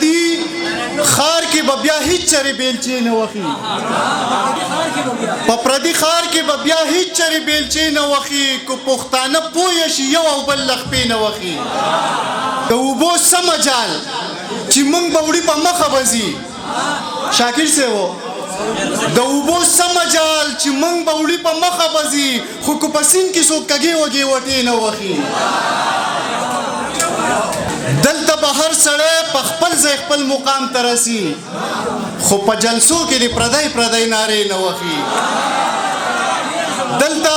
پردي خار کې به بیا هیڅ چرې بیلچې نه وخي په پردي خار کې به بیا هیڅ چرې بیلچې نه وخي که پښتانه پوه شي یو او بل لخپې نه وخي د اوبو څه مجال چې موږ به وړي په مخه به ځي شاکر صاحب د اوبو څه مجال چې موږ به وړي په مخه به ځي خو که په سیند کې څوک کږې وږې وټې نه وخي دلته به هر سړی په خپل ځای خپل مقام ته رسي خو په جلسو کې د پردی پردی نارې نه وخي دلته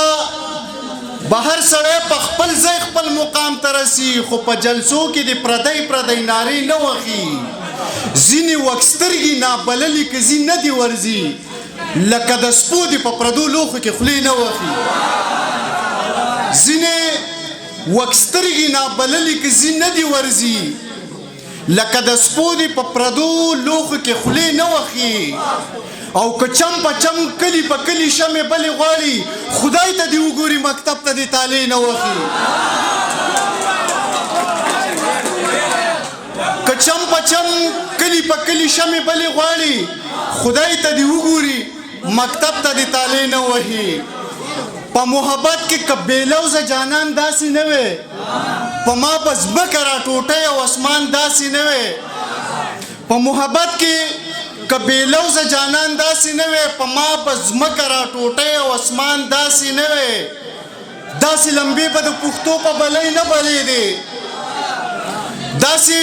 به هر سړی په خپل ځای خپل مقام ته رسي خو په جلسو کې د پردی پردی نارې نه وخي ځینې وکسترګي نابللي که ځي نه دي ورځي لکه د سپو دي په پردو لوښو کې خولې نه وخي ځینې وکسترګي نابللي که ځي نه دي ورځي لکه د سپو دي په پردو لوښو کې خولې نه وخي او که چم په چم کلی په کلی شمې بلې غواړي خدای ته دې وګوري مکتب ته دې تالې نه وخي که چم په چم کلی په کلی شمې بلې غواړي خدای ته دې وګوري مکتب ته دې تالې نه وهي په محبت کې که بېلوزه جانان داسې نه وې په ما به ځمکه راټوټۍ او اسمان داسې نه وې په محبت کې که بېلوزه جانان داسې نه وې په ما به ځمکه راټوټۍ او اسمان داسې نه وې داسې لمبې به د پښتو په بلۍ نه بلېدې داسې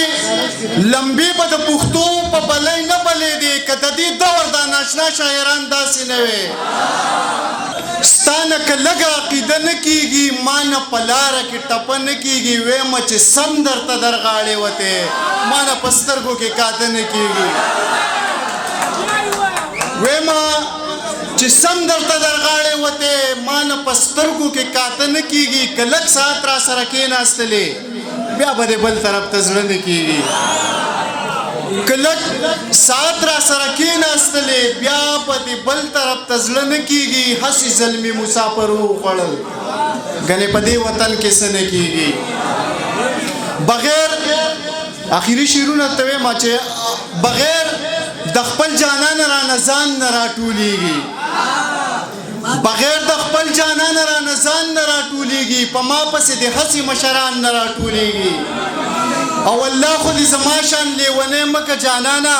لمبې به د پښتو په بلۍ نه بلېدې که د دې دور دا ناشنا شاعران داسې نه وې ستانه که لږه عقیده نه کېږي ما نه په لاره کې ټپه نه کېږي ویمه چې سم درته درغاړې وتې ما نه په سترګو کې کاته نه کېږي ویمه چې سم درته درغاړې وتې ما نه په سترګو کې کاته نه کېږي که لږ ساعت را سره کېناستلې بیا به دې بل طرف ته زړه نه کېږي که لږ ساعت را سره کېناستلې بیا به دې بل طرف ته زړه نه کېږي هسې زلمي مسافر وخوړل ګنې په دې وطن کې څه نه کېږي بغیر اخري شعرونه ته وایم چې بغیر د خپل جانان رانه ځان نه راټولېږي بغیر د خپل جانان رانه ځان نه راټولېږي په ما پسې د هسې مشران نه راټولېږي او الله خو دې زما شان لیونی مکه جانانه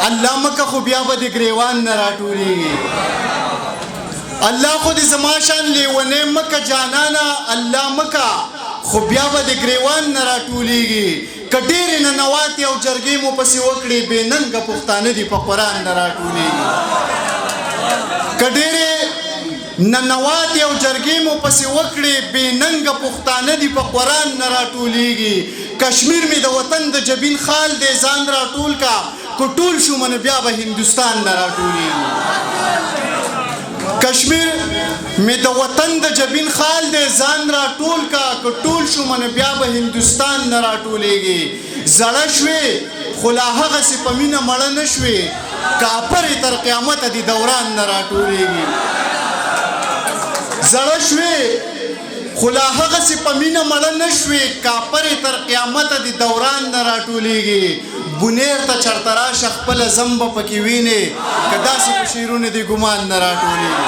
الله مکه خو بیا به د ګریوان نه راټولېږي الله خو دې زما شان لیونی مکه جانانه الله مکه خو بیا به د ګریوان نه راټولېږي که ډېرې ننواتې او جرګې مو پسې وکړې بې ننګه پښتانه دي په قرآن نه راټولېږي که ډېرې ننواتې او جرګې مو پسې وکړې بې ننګه پښتانه دي په قرآن نه راټولېږي کشمیر مې د وطن د جبین خال دی ځان راټول کا که ټول شو منه بیا به هندوستان نه راټولېږي کشمیر مې د وطن د جبین خال دی ځان راټول کا که ټول شو منه بیا به هندوستان نه راټولېږي زړه شوې خو لا هغسې په مینه مړه نه شوې کاپرې تر قیامته د دوران نه راټولېږي زړه شوې خو لا هغسې په مینه مړه نه شوې کاپرې تر قیامته د دوران نه راټولېږي بونیر ته چرته راشه خپله ځم به پکې وینې که داسې په شعرونو د ګمان نه راټولېږي